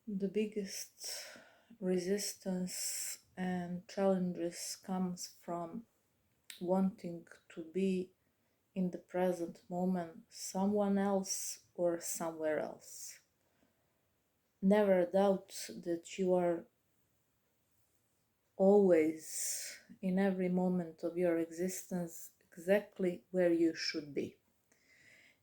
The biggest resistance and challenges comes from wanting to be in the present moment someone else or somewhere else. Never doubt that you are always in every moment of your existence exactly where you should be.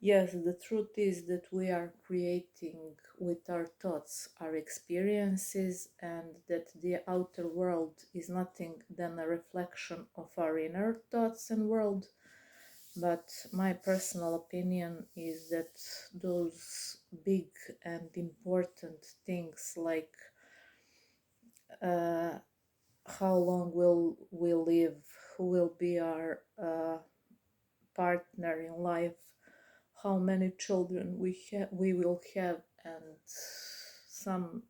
Yes, the truth is that we are creating with our thoughts our experiences, and that the outer world is nothing than a reflection of our inner thoughts and world. But my personal opinion is that those big and important things like uh, how long will we live, who will be our partner in life, how many children we will have, and some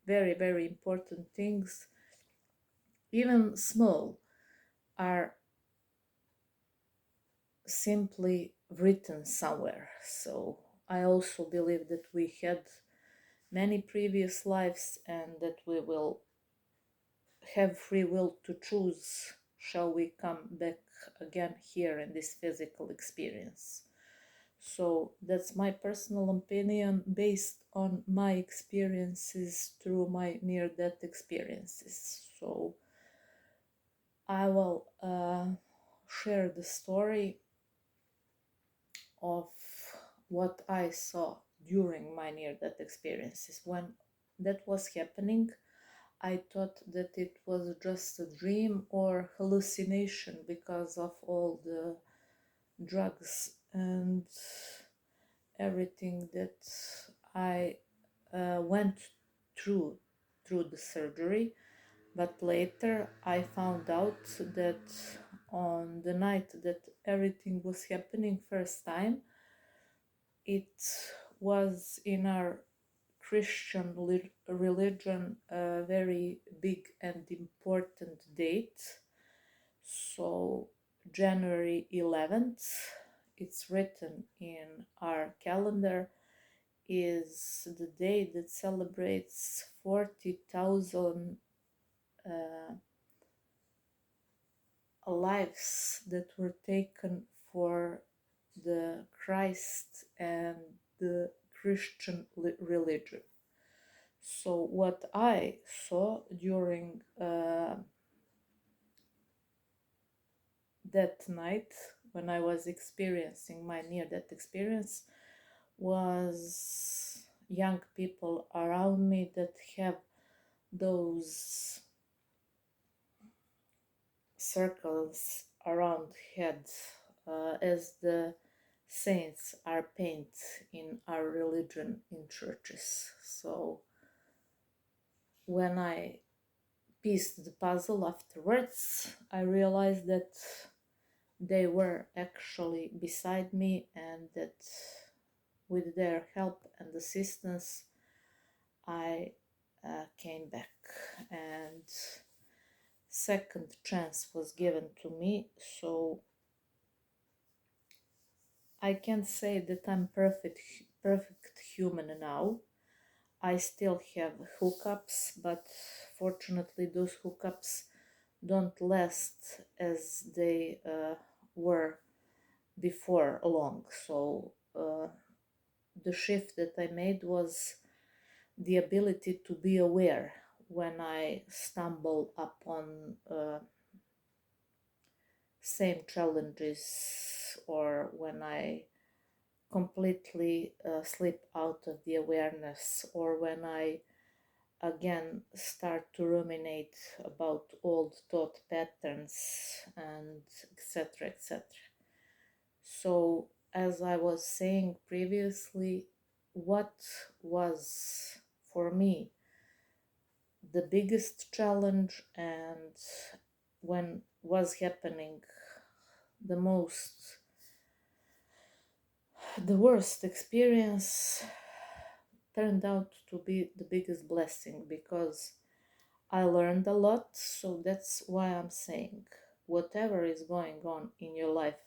very important things, even small, are simply written somewhere. So I also believe that we had many previous lives and that we will have free will to choose shall we come back again here in this physical experience. So that's my personal opinion based on my experiences through my near death experiences. So I will share the story of what I saw during my near death experiences. When that was happening, I thought that it was just a dream or hallucination because of all the drugs and everything that I went through the surgery. But later I found out that on the night that everything was happening first time, it was in our Christian religion a very big and important date. So January 11th, it's written in our calendar, is the day that celebrates 40,000 uh, lives that were taken for the Christ and the Christian religion. So what I saw during that night when I was experiencing my near-death experience was young people around me that have those circles around head, as the saints are painted in our religion in churches. So when I pieced the puzzle afterwards, I realized that they were actually beside me, and that with their help and assistance I came back, and second chance was given to me. So I can't say that I'm perfect human now. I still have hookups, but fortunately those hookups don't last as they were before long. So the shift that I made was the ability to be aware when I stumble upon same challenges, or when I completely slip out of the awareness, or when I again start to ruminate about old thought patterns, and etc. etc. So, as I was saying previously, what was for me the biggest challenge, and when was happening the most, the worst experience, turned out to be the biggest blessing, because I learned a lot. So that's why I'm saying whatever is going on in your life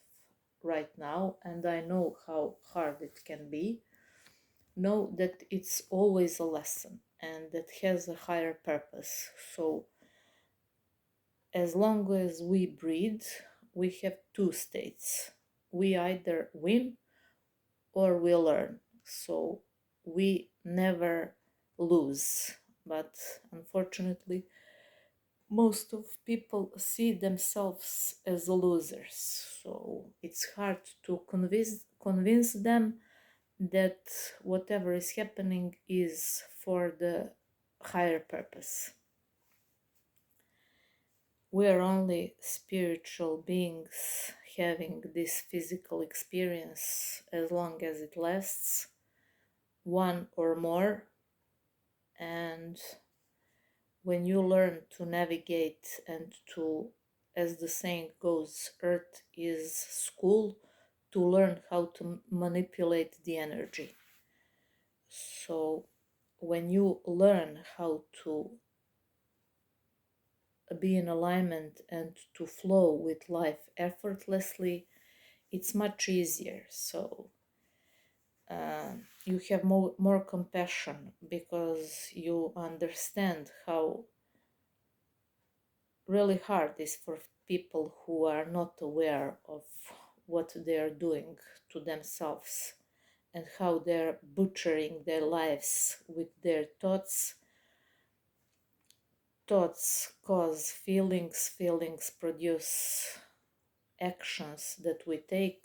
right now, and I know how hard it can be, know that it's always a lesson and that has a higher purpose. So as long as we breathe, we have two states. We either win or we learn. So we never lose. But unfortunately, most of people see themselves as losers. So it's hard to convince them that whatever is happening is for the higher purpose. We are only spiritual beings having this physical experience as long as it lasts, one or more. And when you learn to navigate and to, as the saying goes, Earth is school, to learn how to manipulate the energy. So when you learn how to be in alignment and to flow with life effortlessly, it's much easier. So you have more compassion because you understand how really hard is for people who are not aware of what they are doing to themselves and how they're butchering their lives with their thoughts. Thoughts cause feelings, feelings produce actions that we take,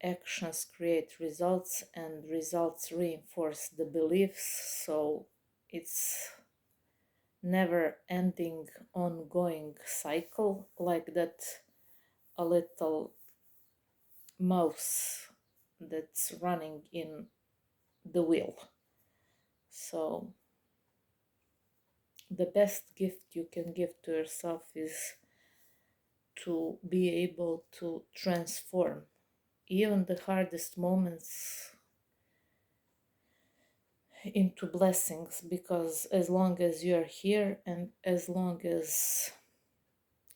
actions create results, and results reinforce the beliefs. So it's never ending ongoing cycle like that a little mouse that's running in the wheel. So the best gift you can give to yourself is to be able to transform even the hardest moments into blessings, because as long as you're here and as long as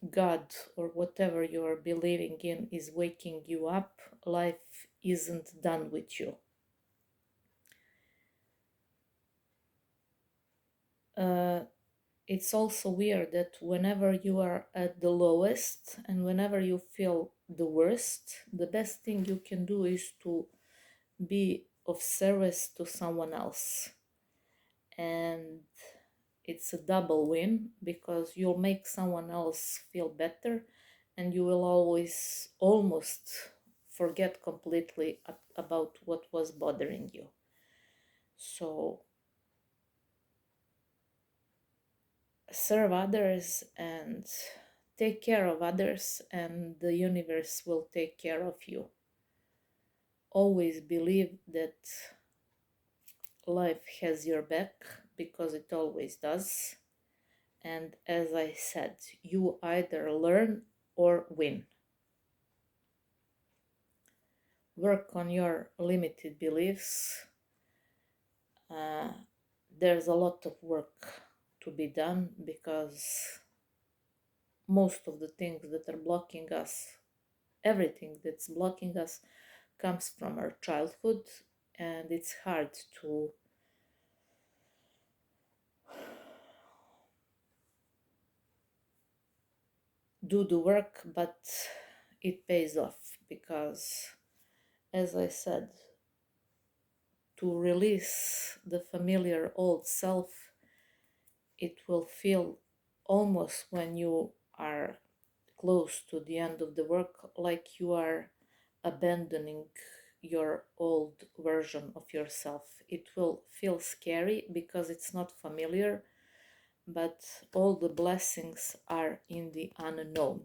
God or whatever you are believing in is waking you up, life isn't done with you. It's also weird that whenever you are at the lowest and whenever you feel the worst, the best thing you can do is to be of service to someone else. And it's a double win because you'll make someone else feel better and you will always almost forget completely about what was bothering you. So serve others and take care of others, and the universe will take care of you. Always believe that life has your back because it always does. And as I said, you either learn or win. Work on your limited beliefs. There's a lot of work to be done because most of the things that are blocking us, everything that's blocking us, comes from our childhood, and it's hard to do the work, but it pays off because, as I said, to release the familiar old self, it will feel almost when you are close to the end of the work like you are abandoning your old version of yourself. It will feel scary because it's not familiar, but all the blessings are in the unknown.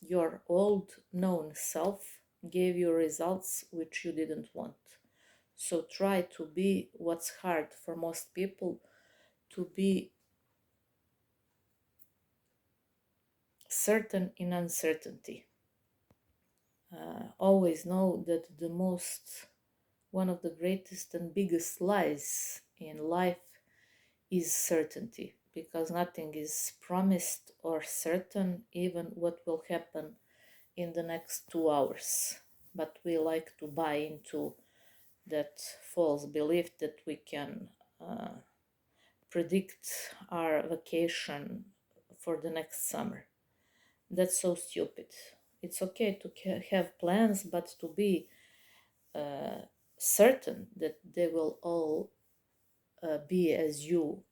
Your old known self gave you results which you didn't want. So try to be what's hard for most people, to be certain in uncertainty. Always know that one of the greatest and biggest lies in life is certainty, because nothing is promised or certain, even what will happen in the next 2 hours. But we like to buy into that false belief that we can predict our vacation for the next summer. That's so stupid. It's okay to have plans, but to be uh, certain that they will all be as you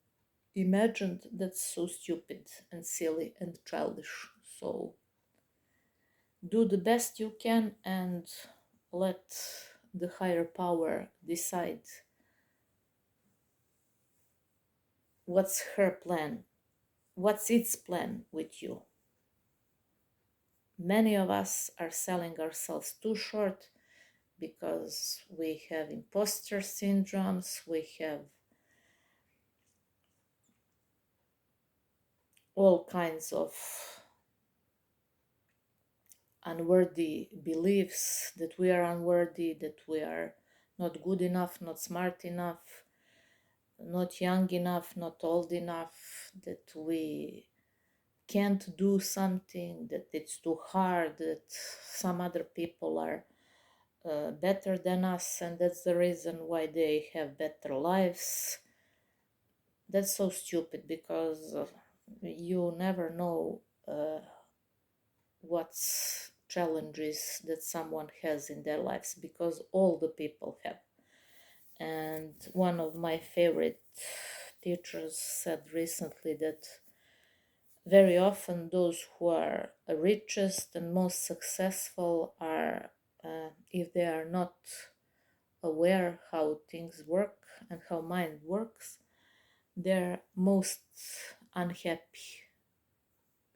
imagined, that's so stupid and silly and childish. So do the best you can and let the higher power decide what's her plan, what's its plan with you. Many of us are selling ourselves too short because we have imposter syndromes, we have all kinds of unworthy beliefs that we are unworthy, that we are not good enough, not smart enough, not young enough, not old enough, that we can't do something, that it's too hard, that some other people are better than us, and that's the reason why they have better lives. That's so stupid because you never know what's challenges that someone has in their lives, because all the people have. And one of my favorite teachers said recently that very often those who are richest and most successful are, if they are not aware how things work and how mind works, they're most unhappy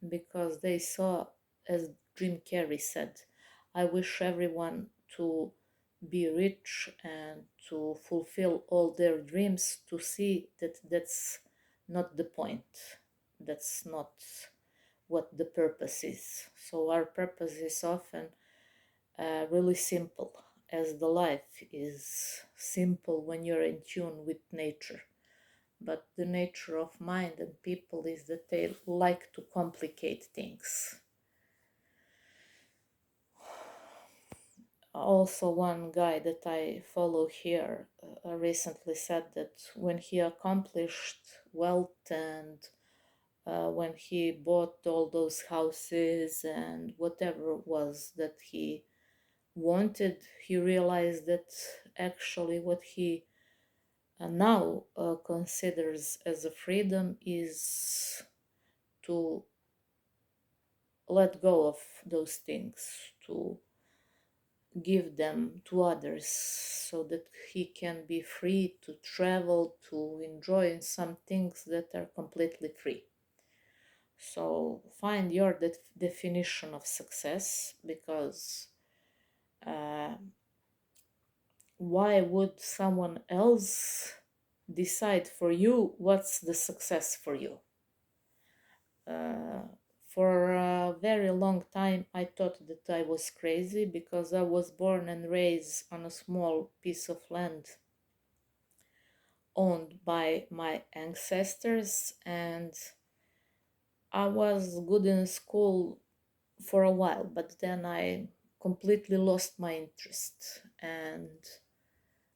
because they saw, as Jim Carrey said, I wish everyone to be rich and to fulfill all their dreams, to see that that's not the point. That's not what the purpose is. So, our purpose is often really simple, as the life is simple when you're in tune with nature. But the nature of mind and people is that they like to complicate things. Also, one guy that I follow here recently said that when he accomplished wealth and when he bought all those houses and whatever it was that he wanted, he realized that actually what he now considers as a freedom is to let go of those things, to give them to others so that he can be free to travel, to enjoy some things that are completely free. So find your definition of success, because uh, why would someone else decide for you what's the success for you? Uh, for a very long time, I thought that I was crazy because I was born and raised on a small piece of land owned by my ancestors, and I was good in school for a while, but then I completely lost my interest, and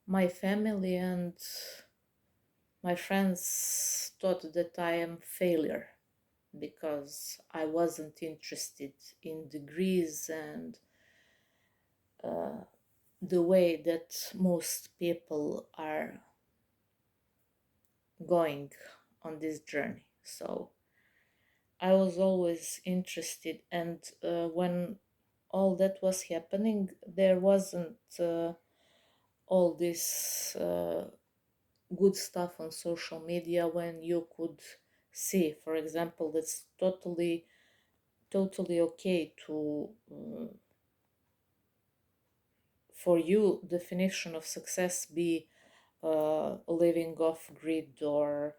my family and my friends thought that I am failure because I wasn't interested in degrees and the way that most people are going on this journey. So I was always interested, and when all that was happening, there wasn't all this good stuff on social media when you could see, for example, that's totally okay to for you definition of success be living off grid or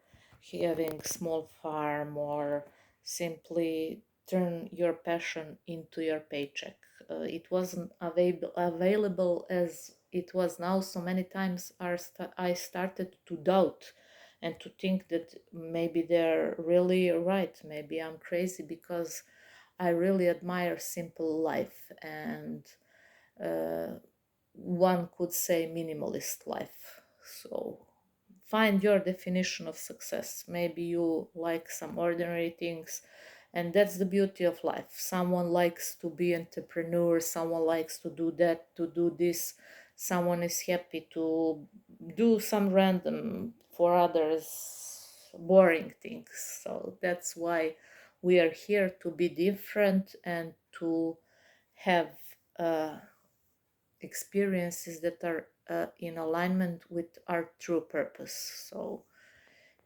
having small farm or simply turn your passion into your paycheck. It wasn't available as it was now. So many times I started to doubt and to think that maybe they're really right. Maybe I'm crazy because I really admire simple life, and one could say minimalist life. So find your definition of success. Maybe you like some ordinary things, and that's the beauty of life. Someone likes to be entrepreneur, someone likes to do that, to do this, someone is happy to do some random, for others boring things. So that's why we are here, to be different and to have uh, experiences that are in alignment with our true purpose. So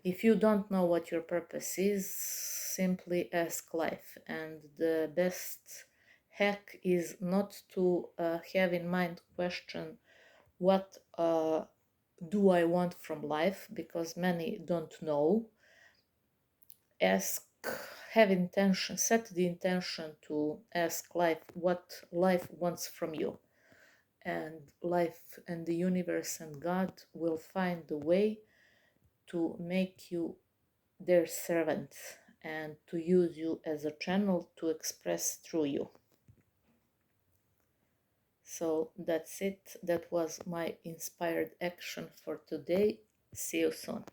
if you don't know what your purpose is, simply ask life. And the best hack is not to have in mind question, what do I want from life, because many don't know. Ask, have intention, set the intention to ask life what life wants from you, and life and the universe and God will find the way to make you their servant and to use you as a channel to express through you. So that's it. That was my inspired action for today. See you soon.